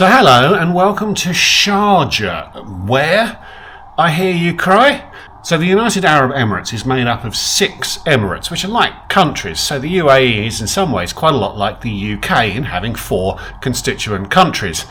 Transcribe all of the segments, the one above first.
So hello and welcome to Sharjah. Where? I hear you cry. So the United Arab Emirates is made up of 6 emirates, which are like countries. So the UAE is in some ways quite a lot like the UK in having 4 constituent countries,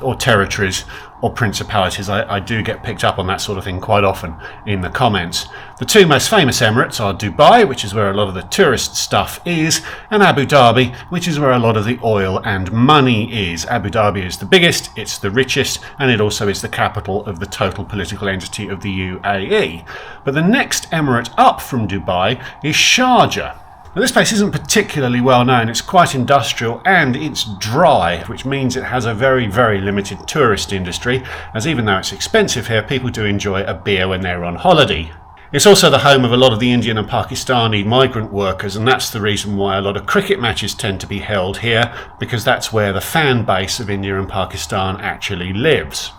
or territories, or principalities. I do get picked up on that sort of thing quite often in the comments. The 2 most famous emirates are Dubai, which is where a lot of the tourist stuff is, and Abu Dhabi, which is where a lot of the oil and money is. Abu Dhabi is the biggest, it's the richest, and it also is the capital of the total political entity of the UAE. But the next emirate up from Dubai is Sharjah. Now, this place isn't particularly well known. It's quite industrial and it's dry, which means it has a very, very limited tourist industry, as even though it's expensive here, people do enjoy a beer when they're on holiday. It's also the home of a lot of the Indian and Pakistani migrant workers, and that's the reason why a lot of cricket matches tend to be held here, because that's where the fan base of India and Pakistan actually lives.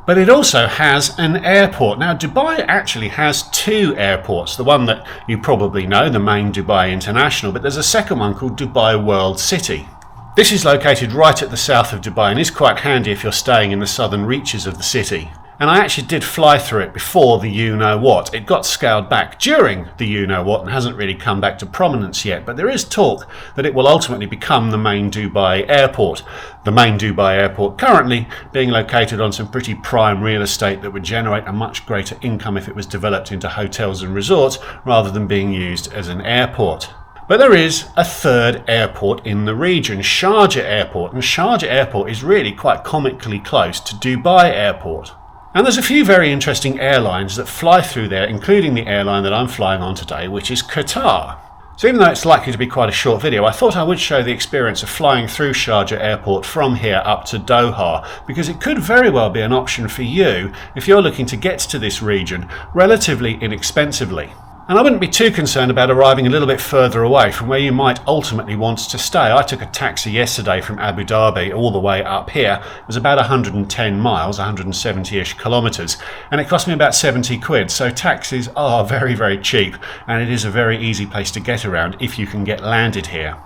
But it also has an airport. Now, Dubai actually has 2 airports. The one that you probably know, the main Dubai International, but there's a second one called Dubai World City. This is located right at the south of Dubai and is quite handy if you're staying in the southern reaches of the city. And I actually did fly through it before the you-know-what. It got scaled back during the you-know-what and hasn't really come back to prominence yet, but there is talk that it will ultimately become the main Dubai airport. The main Dubai airport currently being located on some pretty prime real estate that would generate a much greater income if it was developed into hotels and resorts rather than being used as an airport. But there is a 3rd airport in the region, Sharjah Airport, and Sharjah Airport is really quite comically close to Dubai Airport. And there's a few very interesting airlines that fly through there, including the airline that I'm flying on today, which is Qatar. So even though it's likely to be quite a short video, I thought I would show the experience of flying through Sharjah Airport from here up to Doha, because it could very well be an option for you if you're looking to get to this region relatively inexpensively. And I wouldn't be too concerned about arriving a little bit further away from where you might ultimately want to stay. I took a taxi yesterday from Abu Dhabi all the way up here. It was about 110 miles, 170-ish kilometres, and it cost me about 70 quid. So taxis are very, very cheap, and it is a very easy place to get around if you can get landed here.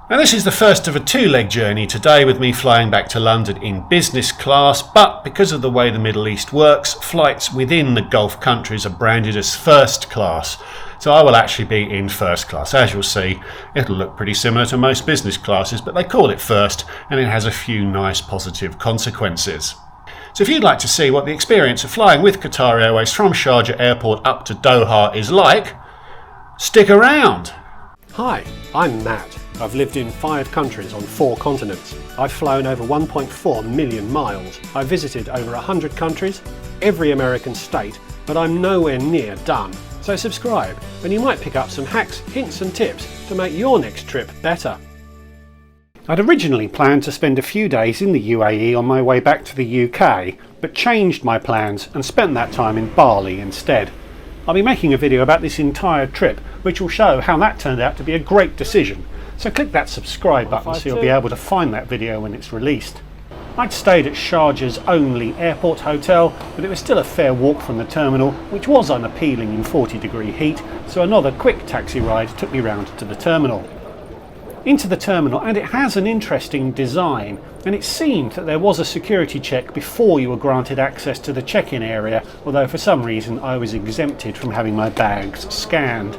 Now, this is the first of a 2-leg journey today, with me flying back to London in business class, but because of the way the Middle East works, flights within the Gulf countries are branded as first class. So I will actually be in first class. As you'll see, it'll look pretty similar to most business classes, but they call it first, and it has a few nice positive consequences. So if you'd like to see what the experience of flying with Qatar Airways from Sharjah Airport up to Doha is like, stick around. Hi, I'm Matt. I've lived in 5 countries on 4 continents. I've flown over 1.4 million miles. I've visited over 100 countries, every American state, but I'm nowhere near done. So subscribe, and you might pick up some hacks, hints and tips to make your next trip better. I'd originally planned to spend a few days in the UAE on my way back to the UK, but changed my plans and spent that time in Bali instead. I'll be making a video about this entire trip, which will show how that turned out to be a great decision. So click that subscribe button so you'll be able to find that video when it's released. I'd stayed at Sharjah's only airport hotel, but it was still a fair walk from the terminal, which was unappealing in 40-degree heat, so another quick taxi ride took me round to the terminal. Into the terminal, and it has an interesting design, and it seemed that there was a security check before you were granted access to the check-in area, although for some reason I was exempted from having my bags scanned.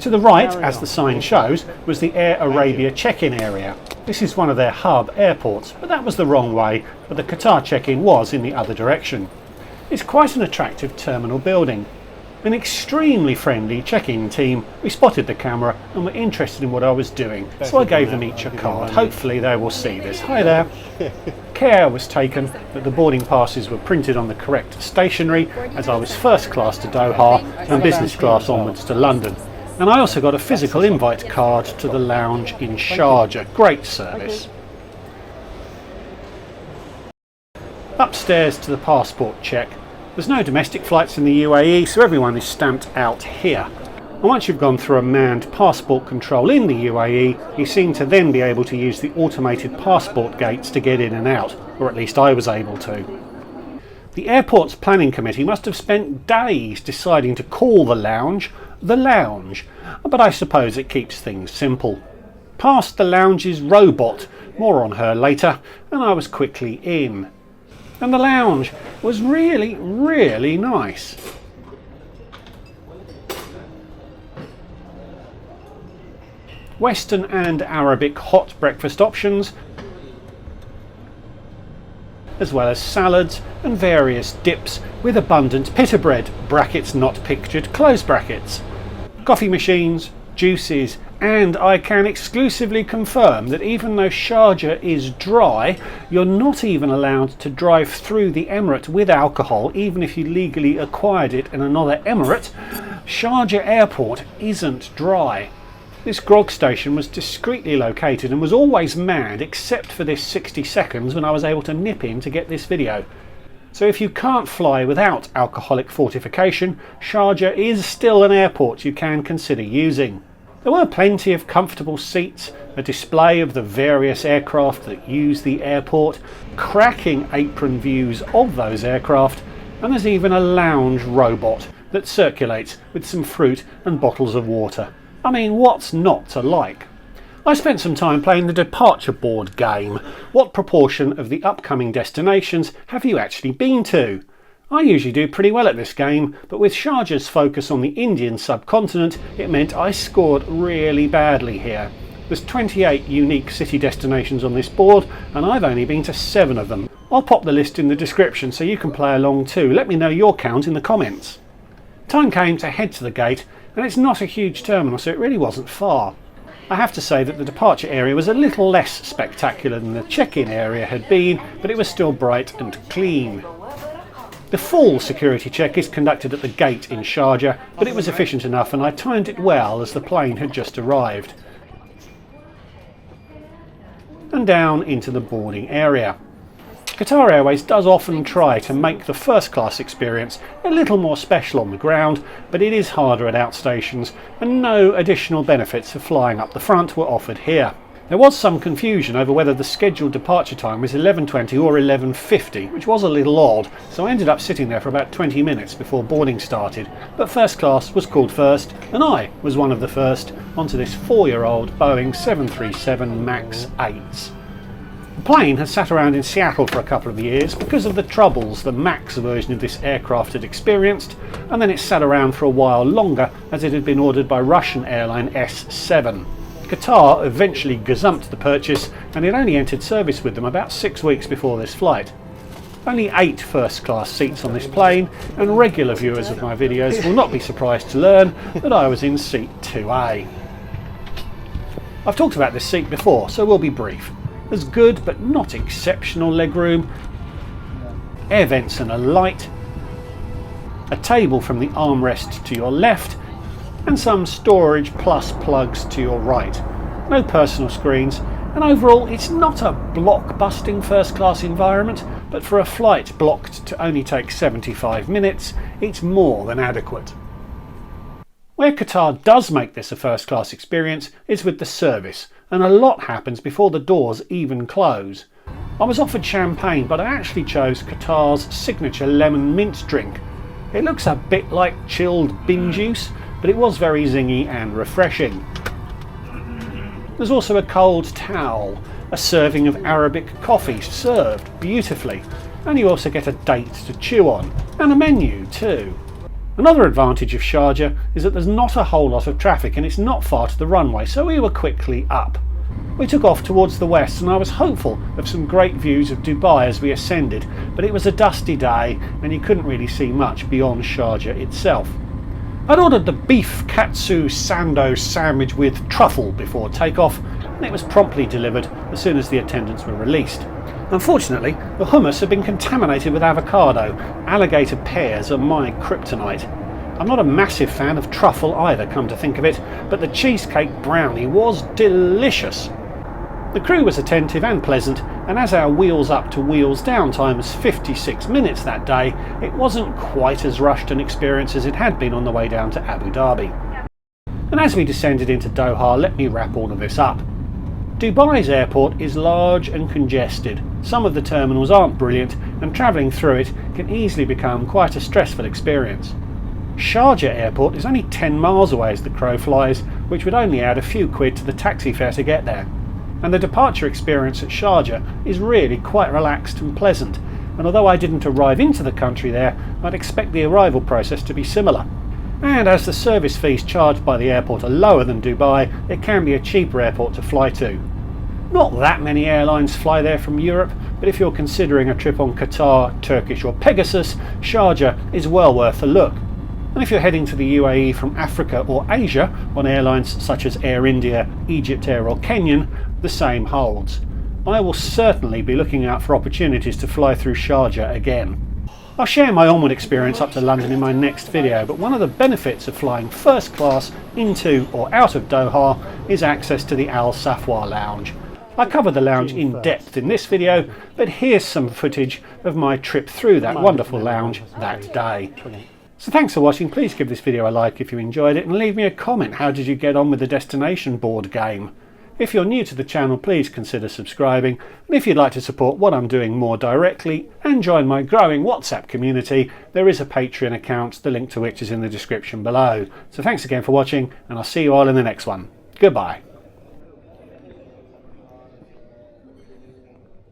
To the right, as the sign shows, was the Air Arabia check-in area. This is one of their hub airports, but that was the wrong way, but the Qatar check-in was in the other direction. It's quite an attractive terminal building. An extremely friendly check-in team. We spotted the camera and were interested in what I was doing, so I gave them each a card. Hopefully they will see this. Hi there. Care was taken that the boarding passes were printed on the correct stationery, as I was first class to Doha and business class onwards to London. And I also got a physical invite card to the lounge in Sharjah. Great service. Upstairs to the passport check. There's no domestic flights in the UAE, so everyone is stamped out here. And once you've gone through a manned passport control in the UAE, you seem to then be able to use the automated passport gates to get in and out, or at least I was able to. The airport's planning committee must have spent days deciding to call the lounge, but I suppose it keeps things simple. Past the lounge's robot, More on her later, and I was quickly in. And the lounge was really, really nice. Western and Arabic hot breakfast options, as well as salads and various dips with abundant pita bread, brackets not pictured, close brackets, coffee machines, juices, and I can exclusively confirm that even though Sharjah is dry, you're not even allowed to drive through the emirate with alcohol, even if you legally acquired it in another emirate. Sharjah Airport isn't dry. This grog station was discreetly located and was always manned except for this 60 seconds when I was able to nip in to get this video. So if you can't fly without alcoholic fortification, Sharjah is still an airport you can consider using. There were plenty of comfortable seats, a display of the various aircraft that use the airport, cracking apron views of those aircraft, and there's even a lounge robot that circulates with some fruit and bottles of water. I mean, what's not to like? I spent some time playing the departure board game. What proportion of the upcoming destinations have you actually been to? I usually do pretty well at this game, but with Sharjah's focus on the Indian subcontinent, it meant I scored really badly here. There's 28 unique city destinations on this board, and I've only been to 7 of them. I'll pop the list in the description so you can play along too. Let me know your count in the comments. Time came to head to the gate, and it's not a huge terminal, so it really wasn't far. I have to say that the departure area was a little less spectacular than the check-in area had been, but it was still bright and clean. The full security check is conducted at the gate in Sharjah, but it was efficient enough and I timed it well as the plane had just arrived. And down into the boarding area. Qatar Airways does often try to make the first class experience a little more special on the ground, but it is harder at outstations and no additional benefits of flying up the front were offered here. There was some confusion over whether the scheduled departure time was 11:20 or 11:50, which was a little odd, so I ended up sitting there for about 20 minutes before boarding started, but first class was called first, and I was one of the first onto this 4-year-old Boeing 737 MAX 8s. The plane had sat around in Seattle for a couple of years because of the troubles the MAX version of this aircraft had experienced, and then it sat around for a while longer as it had been ordered by Russian airline S7. Qatar eventually gazumped the purchase, and it only entered service with them about 6 weeks before this flight. Only 8 first class seats on this plane, and regular viewers of my videos will not be surprised to learn that I was in seat 2A. I've talked about this seat before, so we'll be brief. There's good but not exceptional legroom, air vents and a light, a table from the armrest to your left, and some storage plus plugs to your right. No personal screens, and overall it's not a block-busting first class environment, but for a flight blocked to only take 75 minutes, it's more than adequate. Where Qatar does make this a first class experience is with the service, and a lot happens before the doors even close. I was offered champagne, but I actually chose Qatar's signature lemon mint drink. It looks a bit like chilled bin juice, but it was very zingy and refreshing. There's also a cold towel, a serving of Arabic coffee served beautifully, and you also get a date to chew on, and a menu too. Another advantage of Sharjah is that there's not a whole lot of traffic and it's not far to the runway, so we were quickly up. We took off towards the west and I was hopeful of some great views of Dubai as we ascended, but it was a dusty day and you couldn't really see much beyond Sharjah itself. I'd ordered the beef katsu sando sandwich with truffle before takeoff, and it was promptly delivered as soon as the attendants were released. Unfortunately, the hummus had been contaminated with avocado. Alligator pears are my kryptonite. I'm not a massive fan of truffle either, come to think of it, but the cheesecake brownie was delicious. The crew was attentive and pleasant, and as our wheels up to wheels down time was 56 minutes that day, it wasn't quite as rushed an experience as it had been on the way down to Abu Dhabi. And as we descended into Doha, let me wrap all of this up. Dubai's airport is large and congested. Some of the terminals aren't brilliant, and travelling through it can easily become quite a stressful experience. Sharjah Airport is only 10 miles away as the crow flies, which would only add a few quid to the taxi fare to get there. And the departure experience at Sharjah is really quite relaxed and pleasant, and although I didn't arrive into the country there, I'd expect the arrival process to be similar. And as the service fees charged by the airport are lower than Dubai, it can be a cheaper airport to fly to. Not that many airlines fly there from Europe, but if you're considering a trip on Qatar, Turkish or Pegasus, Sharjah is well worth a look. And if you're heading to the UAE from Africa or Asia on airlines such as Air India, Egypt Air or Kenyan, the same holds. I will certainly be looking out for opportunities to fly through Sharjah again. I'll share my onward experience up to London in my next video, but one of the benefits of flying first class into or out of Doha is access to the Al Safwa lounge. I covered the lounge in depth in this video, but here's some footage of my trip through that wonderful lounge that day. So thanks for watching. Please give this video a like if you enjoyed it, and leave me a comment. How did you get on with the destination board game? If you're new to the channel, please consider subscribing, and if you'd like to support what I'm doing more directly and join my growing WhatsApp community, there is a Patreon account, the link to which is in the description below. So thanks again for watching, and I'll see you all in the next one. Goodbye.